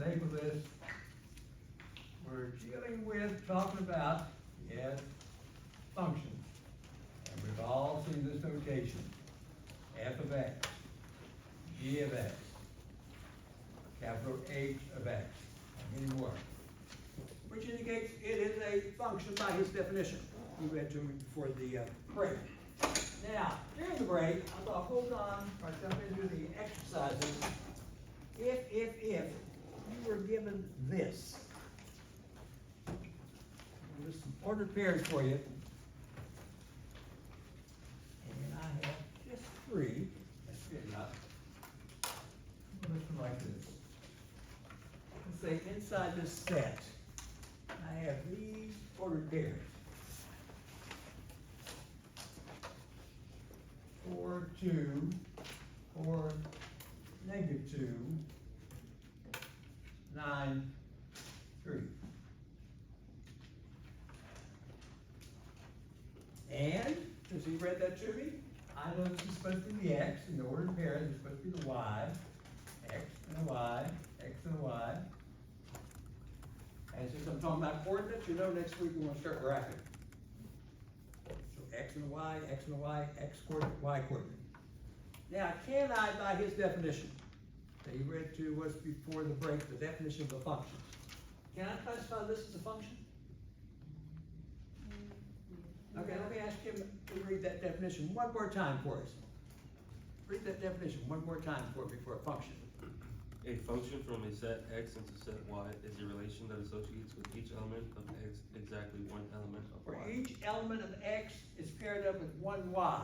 label this, we're dealing with, talking about, yes, functions. And we've all seen this notation. F of x, g of x, capital H of x, and many more. Which indicates it is a function by his definition. We read to him before the break. Now, during the break, I thought, hold on, or jump into the exercises. If you were given this, there's some ordered pairs for you. And I have just three. That's good enough. Let's do like this. Let's say inside this set, I have these ordered pairs. 4, 2, 4, -2, 9, 3. And, since he read that to me, I know this is supposed to be the x, in the ordered pair, this is supposed to be the y, x and a y, x and a y. And since I'm talking about coordinates, you know next week we're going to start graphing. So x and a y, x and a y, x coordinate, y coordinate. Now, can I, by his definition, that he read to us before the break, the definition of a function, can I classify this as a function? Okay, let me ask him to read that definition one more time for us. Read that definition one more time for me for a function. A function from a set X into set Y is a relation that associates with each element of X exactly one element of For Y. each element of x is paired up with one y.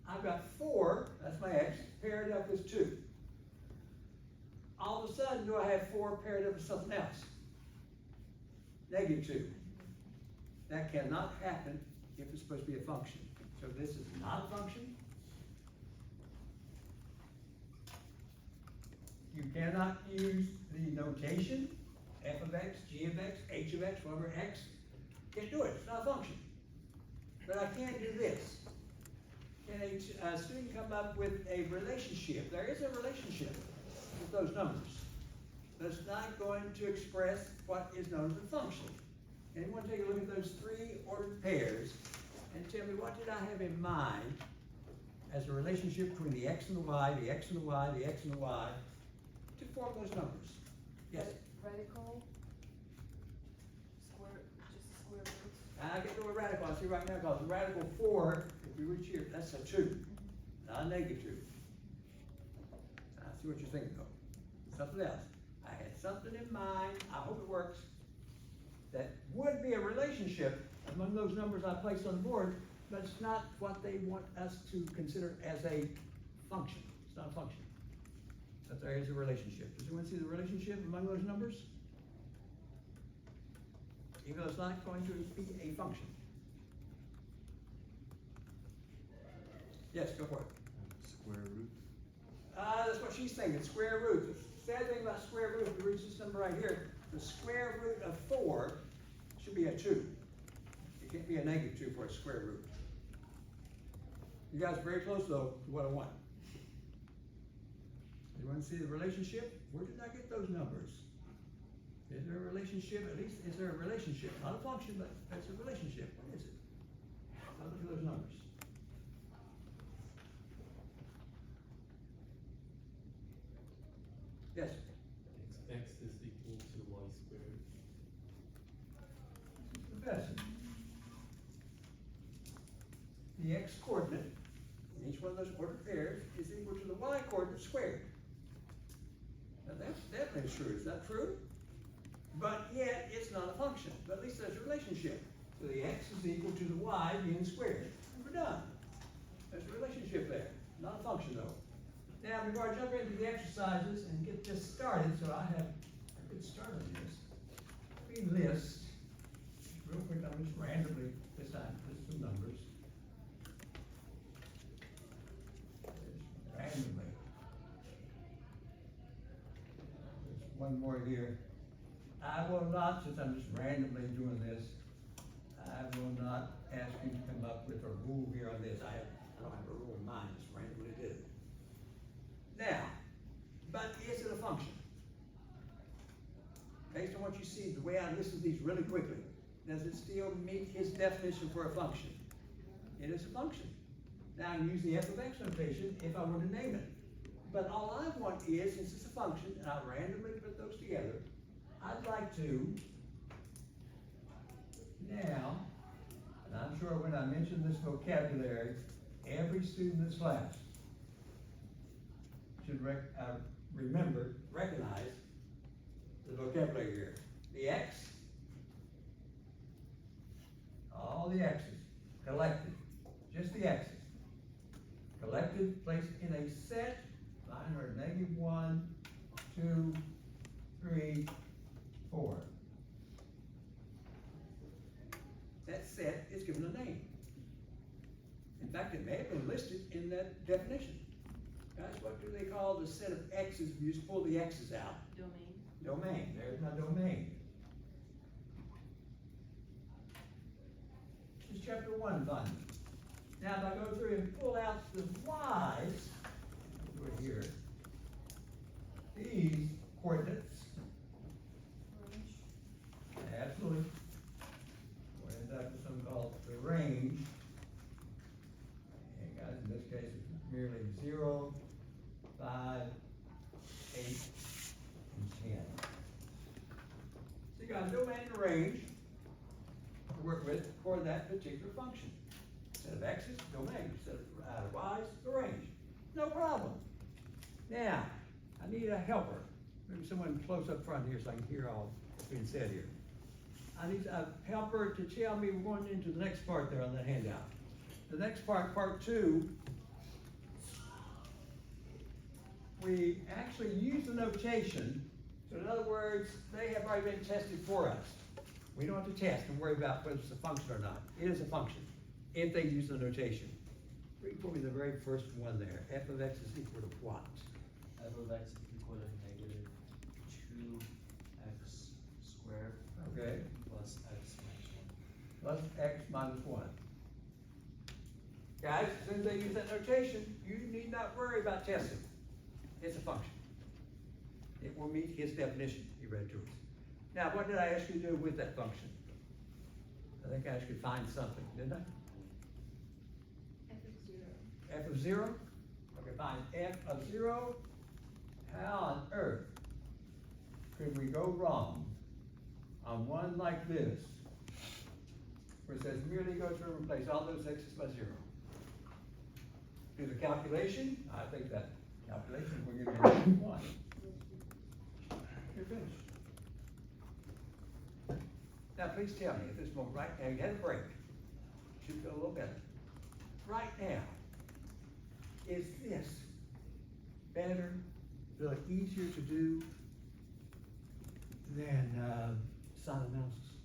I've got 4, that's my x, paired up with 2. All of a sudden, do I have 4 paired up with something else? -2. That cannot happen if it's supposed to be a function. So this is not a function. You cannot use the notation f of x, g of x, h of x, whatever x. Can't do it. It's not a function. But I can do this. Can a student come up with a relationship? There is a relationship with those numbers. That's not going to express what is known as a function. Anyone take a look at those 3 ordered pairs and tell me, what did I have in mind as a relationship between the x and the y, the x and the y, the x and the y, to form those numbers? Yes? Radical, square, just a square root. I get to a radical, I see right now, because radical 4, if you reach here, that's a 2, not a -2. I see what you're thinking though. Something else. I had something in mind, I hope it works, that would be a relationship among those numbers I placed on the board, but it's not what they want us to consider as a function. It's not a function. But there is a relationship. Does anyone see the relationship among those numbers? Even though it's not going to be a function. Yes, go for it. Square root. That's what she's thinking, square root. The sad thing about square root, if you reach this number right here, the square root of 4 should be a 2. It can't be a -2 for a square root. You guys are very close though to what I want. You want to see the relationship? Where did I get those numbers? Is there a relationship? At least, is there a relationship? Not a function, but there's a relationship. What is it? I'll look at those numbers. Yes? X is equal to y squared. Professor. The x coordinate in each one of those ordered pairs is equal to the y coordinate squared. Now that's definitely true. Is that true? But yet it's not a function. But at least there's a relationship. So the x is equal to the y being squared. And we're done. There's a relationship there. Not a function though. Now before I jump into the exercises and get this started, so I have a good start on this. We list, real quick, I'm just randomly this time list some numbers. Just randomly. There's one more here. I will not, since I'm just randomly doing this, I will not ask you to come up with a rule here on this. I don't have a rule in mind, just randomly do. Now, but is it a function? and listen to these really quickly. Does it still meet his definition for a function? It is a function. Now I can use the f of x notation if I were to name it. But all I want is, since it's a function, and I randomly put those together, I'd like to now, and I'm sure when I mention this vocabulary, every student in this class should recognize the vocabulary here. The x, all the x's, collected, just the x's. Collected, placed in a set, line or -1, 2, 3, 4. That set is given a name. In fact, it may have been listed in that definition. Guys, what do they call the set of x's if you just pull the x's out? Domain. Domain, there's my domain. This is chapter 1 finding. Now if I go through and pull out the y's, over here, these coordinates, absolutely, we'll end up with something called the range. And guys, in this case, it's merely 0, 5, 8, and 10. So you got a domain and a range to work with for that particular function. Set of x's, domain. Set of y's, the range. No problem. Now, I need a helper. Maybe someone close up front here so I can hear all that's being said here. I need a helper to tell me we're going into the next part there on that handout. The next part, part 2, we actually use the notation. So in other words, they have already been tested for us. We don't have to test and worry about whether it's a function or not. It is a function, if they use the notation. Read for me the very first one there. F of x is equal to what? F of x is equal to negative 2x squared Okay, plus x minus 1. plus x minus 1. Guys, as soon as they use that notation, you need not worry about testing. It's a function. It will meet his definition he read to us. Now, what did I ask you to do with that function? I think I asked you to find something, didn't I? F of 0. F of 0? Okay, find f of 0. How on earth could we go wrong on one like this, where it says merely go through and replace all those x's by 0? Do the calculation. I think that calculation will give you 1. You're finished. Now, please tell me at this moment, right now, you had a break. Should feel a little better. Right now, is this better, feel easier to do than sign analysis?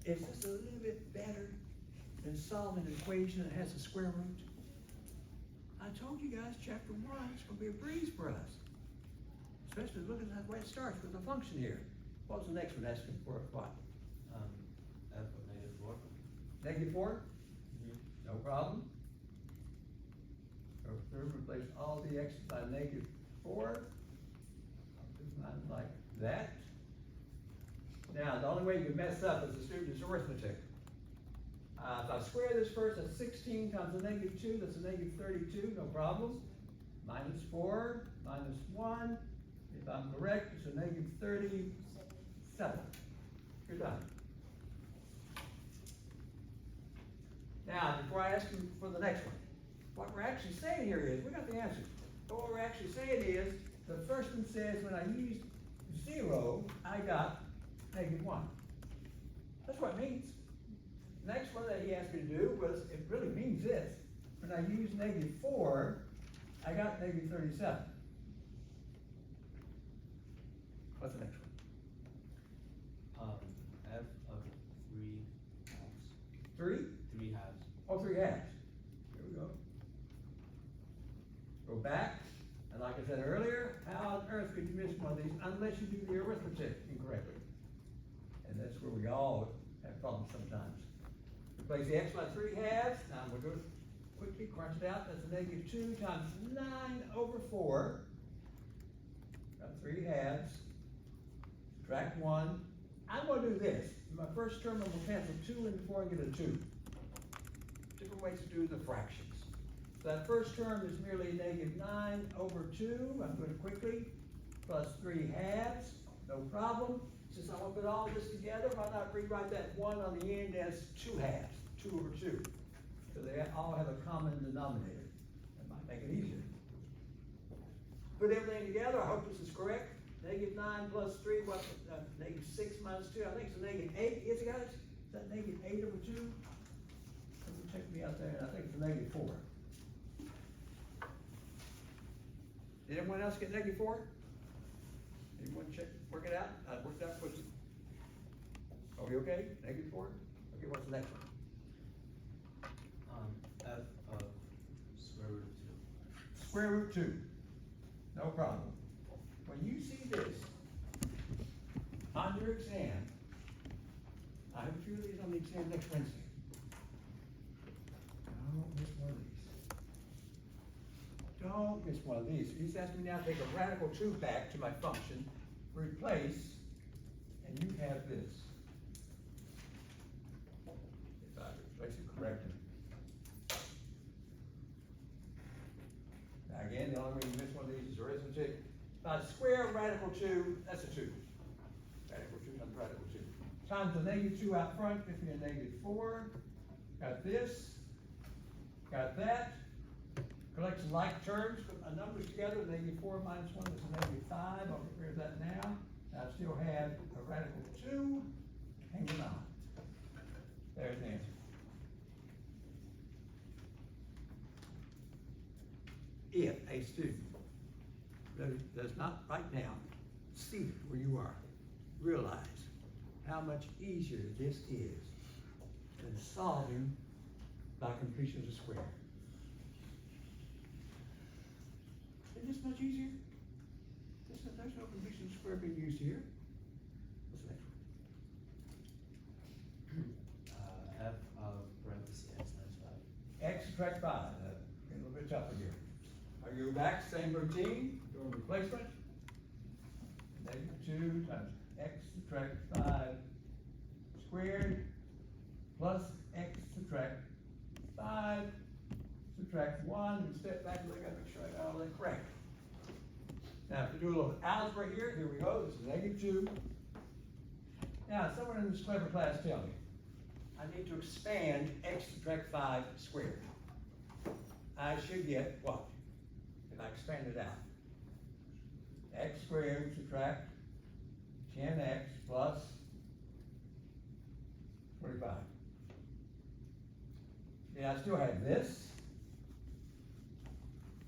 Is this a little bit better than solving an equation that has a square root? I told you guys, chapter 1 is going to be a breeze for us. Especially looking at the way it starts with a function here. What was the next one asking for? What? F of negative 4. Negative 4? No problem. Go through, replace all the x's by negative 4. I'll do mine like that. Now, the only way you can mess up as a student is arithmetic. If I square this first, that's 16 times a negative 2, that's a negative 32, no problem. Minus 4, minus 1. If I'm correct, it's a negative 37. You're done. Now, before I ask you for the next one, what we're actually saying here is, we got the answer. But what we're actually saying is, the first one says when I used 0, I got negative 1. That's what it means. The next one that he asked me to do was, it really means this. When I used negative 4, I got negative 37. What's the next one? F of 3 halves. 3? 3 halves. Oh, 3 halves. Here we go. Go back, and like I said earlier, how on earth could you miss one of these unless you do the arithmetic incorrectly? And that's where we all have problems sometimes. Replace the x by 3 halves. Now we'll go quickly crunch it out. That's a negative 2 times 9 over 4. Got 3 halves. subtract one. I'm gonna do this. In my first term, I'm gonna cancel two in before I get a two. Different ways to do the fractions. So that first term is merely -9/2, I'm going quickly, plus 3/2, no problem. Since I want to put all this together, why not rewrite that one on the end as 2/2, 2/2. So they all have a common denominator. That might make it easier. Put everything together, I hope this is correct. -9 plus 3, what's -6 minus 2? I think it's a -8, is it guys? Is that -8/2? Check me out there, I think it's a -4. Did everyone else get -4? Anyone check, work it out? I worked out, what's it? Are we okay? -4? Okay, what's the next one? F of square root of 2. Square root 2. No problem. When you see this on your exam, I have a few of these on the exam next Wednesday. Don't miss one of these. Don't miss one of these. He's asking me now to take a radical 2 back to my function, replace, and you have this. If I replace it correctly. Now again, the only way you miss one of these is arithmetic. If I square radical 2, that's a 2. Radical 2 times radical 2. Times the -2 out front gives me a -4. Got this. Got that. Collection like terms, put my numbers together, -4 minus 1 is a -5, I'll get rid of that now. I still have a radical 2 hanging on. There's the answer. If a student does not right now, seated where you are, realize how much easier this is than solving by completion of the square. Isn't this much easier? There's no completion of the square being used here. What's the next one? F of parentheses x minus 5. X subtract 5, getting a little bit tougher here. Are you back, same routine, doing replacement? -2 times x subtract 5 squared plus x subtract 5, subtract 1, and step back and look, I gotta make sure I got all that correct. Now, if we do a little algebra here we go, this is -2. Now, someone in this clever class tell me, I need to expand x subtract 5 squared. I should get what? If I expand it out. X squared subtract 10x plus 25. Yeah, I still have this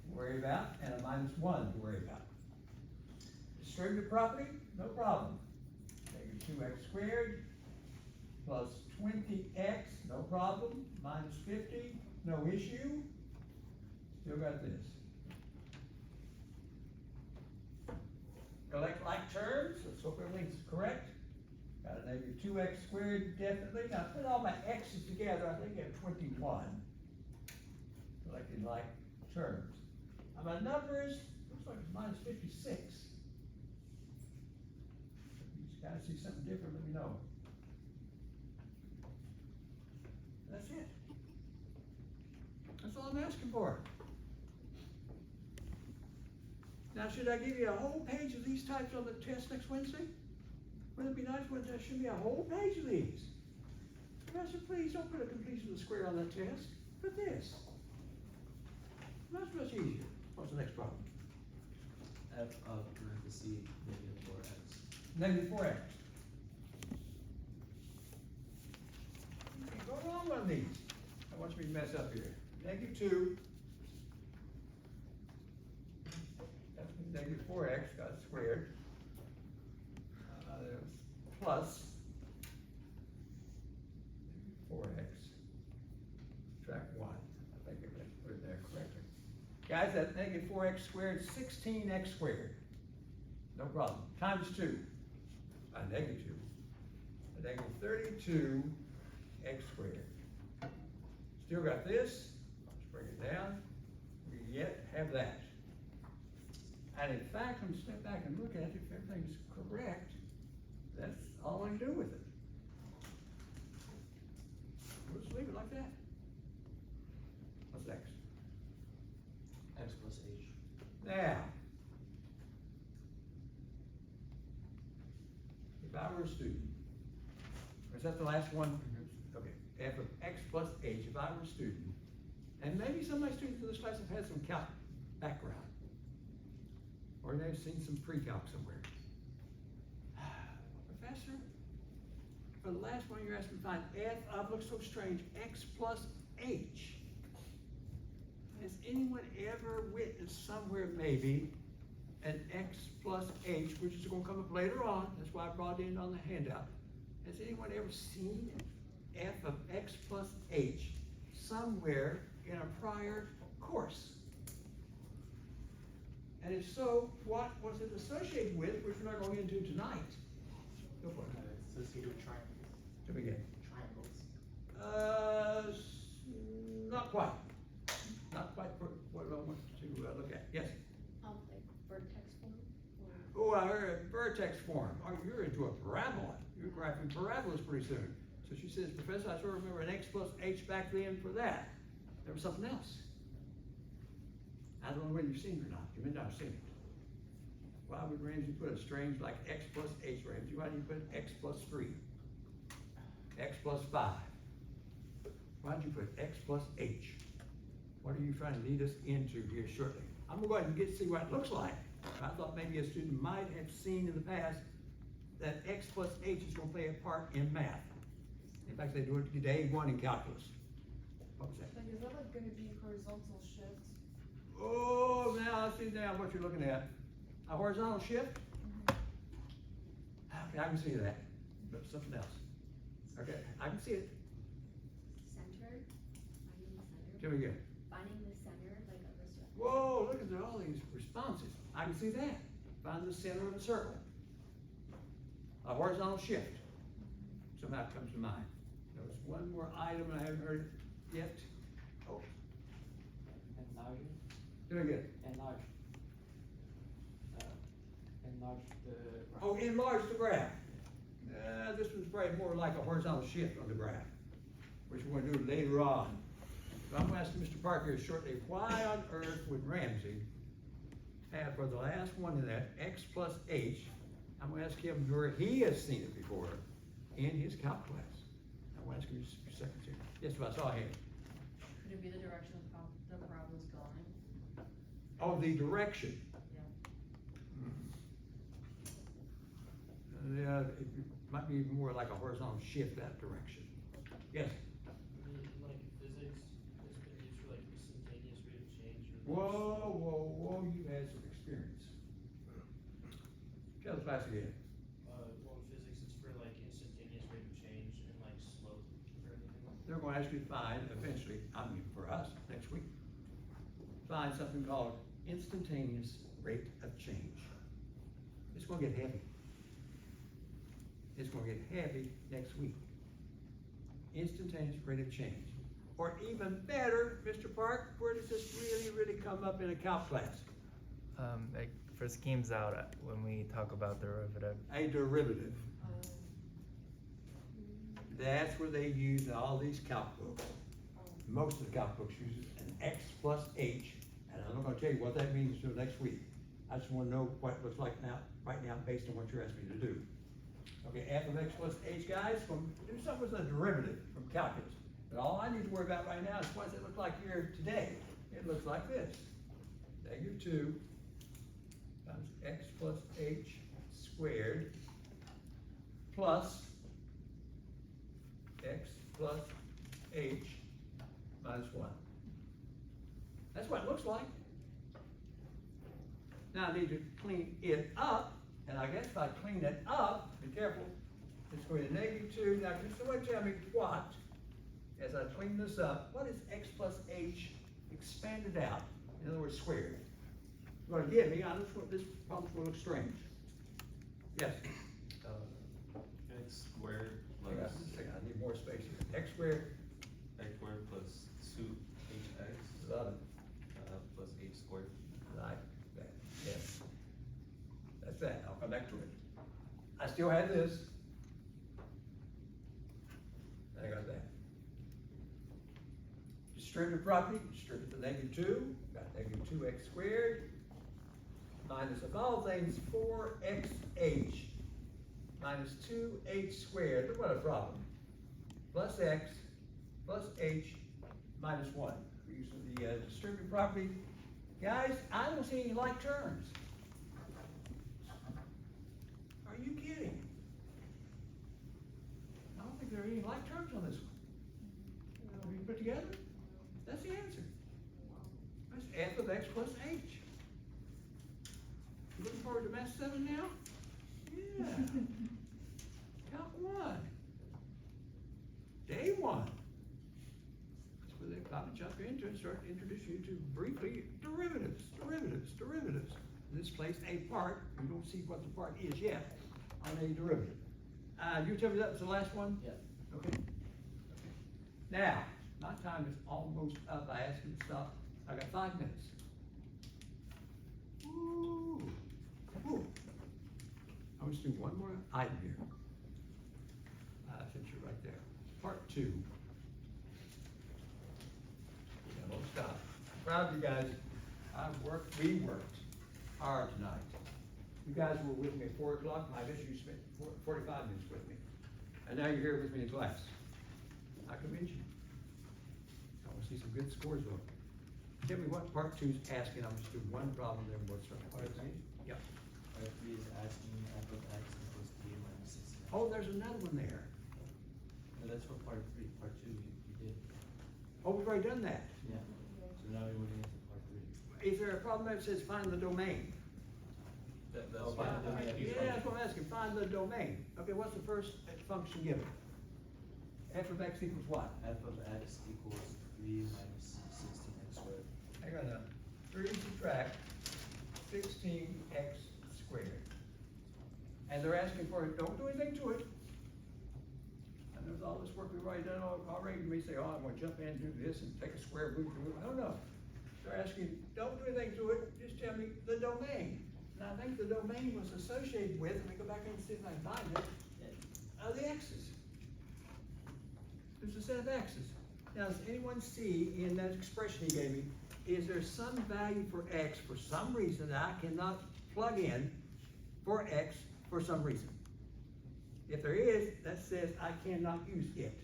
to worry about, and a -1 to worry about. Distributive property, no problem. -2x squared plus 20x, no problem. -50, no issue. Still got this. Collect like terms, let's hope everything's correct. Got a -2x squared, definitely. Now, put all my x's together, I think I have 21. Collecting like terms. Now, my numbers, looks like it's -56. If you guys see something different, let me know. That's it. That's all I'm asking for. Now, should I give you a whole page of these types on the test next Wednesday? Wouldn't it be nice when there should be a whole page of these? Professor, please don't put a completion of the square on that test. Put this. Much easier. What's the next problem? F of parentheses -4x. -4x. You can't go wrong on these. I want you to mess up here. -2. That's -4x got squared. Plus 4x, subtract 1. I think I put it there correctly. Guys, that's -4x squared, 16x squared. No problem. Times 2, -2. A -32x squared. Still got this. Let's bring it down. We yet have that. And in fact, when you step back and look at it, if everything's correct, all I want to do with it. We'll just leave it like that. What's next? X plus H. Now, if I were a student, is that the last one? Okay, f of x plus h, if I were a student, and maybe some of my students in this class have had some calc background, or they've seen some pre-calc somewhere. Professor, for the last one you're asking to find f of, looks so strange, x plus h. Has anyone ever witnessed somewhere maybe an x plus h, which is gonna come up later on, that's why I brought it in on the handout. Has anyone ever seen f of x plus h somewhere in a prior course? And if so, what was it associated with, which we're not going into tonight? Go for it. It's associated with triangles. To begin. Triangles. Not quite. Not quite what I want to look at. Yes? Like vertex form? Oh, I heard a vertex form. Oh, you're into a parabola. You're graphing parabolas pretty soon. So she says, Professor, I sort of remember an x plus h back then for that. There was something else. I don't know whether you've seen it or not. You may not have seen it. Why would Ramsey put a strange like x plus h, Ramsey? Why did you put x plus 3? X plus 5? Why did you put x plus h? What are you trying to lead us into here shortly? I'm gonna go ahead and see what it looks like. I thought maybe a student might have seen in the past that x plus h is gonna play a part in math. In fact, they do it day one in calculus. What was that? Like, is that like gonna be horizontal shift? Oh, now I see now what you're looking at. A horizontal shift? Okay, I can see that, but something else. Okay, I can see it. Center, finding the center. Tell me again. Finding the center, like of a circle. Whoa, look at all these responses. I can see that. Find the center of the circle. A horizontal shift. Somehow comes to mind. There was one more item I haven't heard yet. Oh, Enlarge, do it again. enlarge. Enlarge the graph. Oh, enlarge the graph. This was probably more like a horizontal shift on the graph, which we're going to do later on. So I'm going to ask Mr. Parker shortly, why on earth would Ramsey have for the last one in that x plus h? I'm going to ask him where he has seen it before in his calc class. I'm going to ask him just a few seconds here. Yes, I saw him. Could it be the direction the parabola is going? Oh, the direction. Yeah, it might be more like a horizontal shift that direction. Yes? Like physics, it's been used for like instantaneous rate of change. Whoa, you had some experience. Tell the class again. Well, in physics, it's for like instantaneous rate of change and like slope or anything like that. They're going to ask you to find eventually, I mean for us, next week, find something called instantaneous rate of change. It's going to get heavy. It's going to get heavy next week. Instantaneous rate of change. Or even better, Mr. Park, where does this really come up in a calc class? Like for schemes out when we talk about derivative. A derivative. That's where they use in all these calc books. Most of the calc books use an x plus h, and I'm not going to tell you what that means until next week. I just want to know what it looks like now, right now, based on what you're asking me to do. Okay, f of x plus h, guys, we'll do something with a derivative from calculus. But all I need to worry about right now is what does it look like here today? It looks like this. -2 times x plus h squared plus x plus h minus 1. That's what it looks like. Now I need to clean it up, and I guess if I clean it up, be careful, it's going to -2. Now can someone tell me what, as I clean this up, what is x plus h expanded out? In other words, squared. It's going to give me, this problem's going to look strange. Yes? X squared Hang on plus just a second, I need more space here. X squared, x squared plus 2hx love it, plus h squared. like that, yes. That's that, I'll come back to it. I still have this, distributive property, distribute to -2, got -2x squared, minus of all things 4xh, minus 2h squared, look what a problem, plus x, plus h, minus 1. We're using the distributive property. Guys, I don't see any like terms. Are you kidding? I don't think there are any like terms on this one. Have you put together? That's the answer. That's f of x plus h. You looking forward to math 7 now? Yeah. Count 1. Day 1. That's where they probably jump into and start to introduce you to briefly derivatives. In this place, a part, you don't see what the part is yet, on a derivative. You tell me that was the last one? Yeah. Okay. Now, my time is almost up. I asked you to stop. I got 5 minutes. Ooh. Ooh. I want to do one more item here. Since you're right there. Part 2. Yeah, don't stop. I'm proud of you guys. We worked hard tonight. You guys were with me at 4 o'clock. I guess you spent 45 minutes with me. And now you're here with me in class. I commend you. I want to see some good scores though. Tell me what part 2 is asking. I'm just doing one problem, then what's right. Part 3? Yep. Part 3 is asking f of x equals 3 minus 6. Oh, there's another one there. No, that's for part 3. Part 2 you did. Oh, we've already done that. Yeah. So now we're moving into part 3. Is there a problem that says find the domain? That's Oh, fine. find the domain. Yeah, that's what I'm asking. Find the domain. Okay, what's the first function given? F of x equals what? F of x equals 3 minus 16x squared. Hang on now. 3 subtract 16x squared. And they're asking for it, don't do anything to it. And there's all this work we've already done already. You may say, oh, I'm gonna jump in and do this and take a square root through it. I don't know. They're asking, don't do anything to it, just tell me the domain. And I think the domain was associated with, let me go back and see if I can find it, the x's. There's a set of x's. Now, does anyone see in that expression he gave me, is there some value for x for some reason that I cannot plug in for x for some reason? If there is, that says I cannot use it.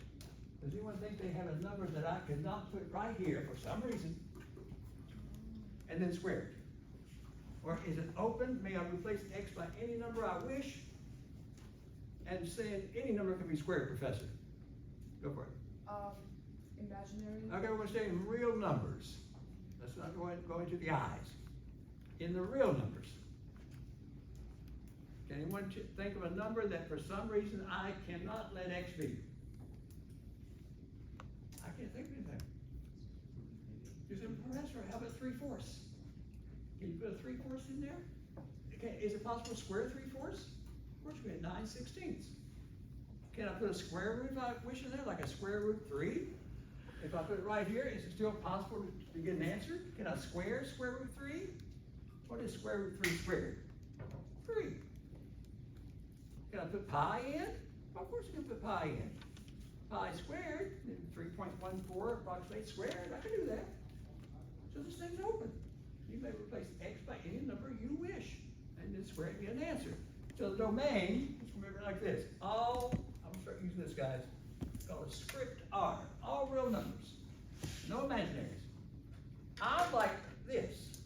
Does anyone think they have a number that I cannot put right here for some reason and then square it? Or is it open? May I replace x by any number I wish? And saying any number can be squared, Professor. Go for it. Imaginary. Okay, we're going to stay in real numbers. Let's not go into the eyes. In the real numbers. Can anyone think of a number that for some reason I cannot let x be? I can't think of anything. You said, Professor, how about 3/4? Can you put a 3/4 in there? Okay, is it possible to square 3/4? Of course, we had 9/16. Can I put a square root if I wish in there, like a square root 3? If I put it right here, is it still possible to get an answer? Can I square square root 3? What is square root 3 squared? 3. Can I put pi in? Of course I can put pi in. Pi squared, 3.14 approximates squared, I can do that. So this thing's open. You may replace x by any number you wish, and then square it and get an answer. So the domain, let's remember like this. I'm gonna start using this, guys. It's called a script R. All real numbers. No imaginaries. I like this.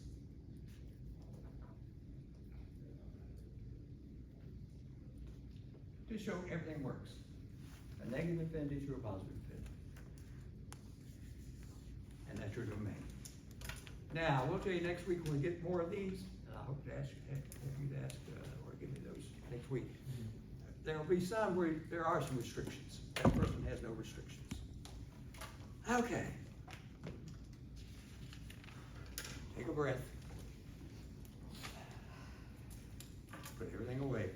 To show everything works. A negative infinity to a positive infinity. And that's your domain. Now, we'll tell you next week when we get more of these, and I hope to ask you to ask, or give me those next week. There will be some where there are some restrictions. That person has no restrictions. Okay. Take a breath. Put everything away.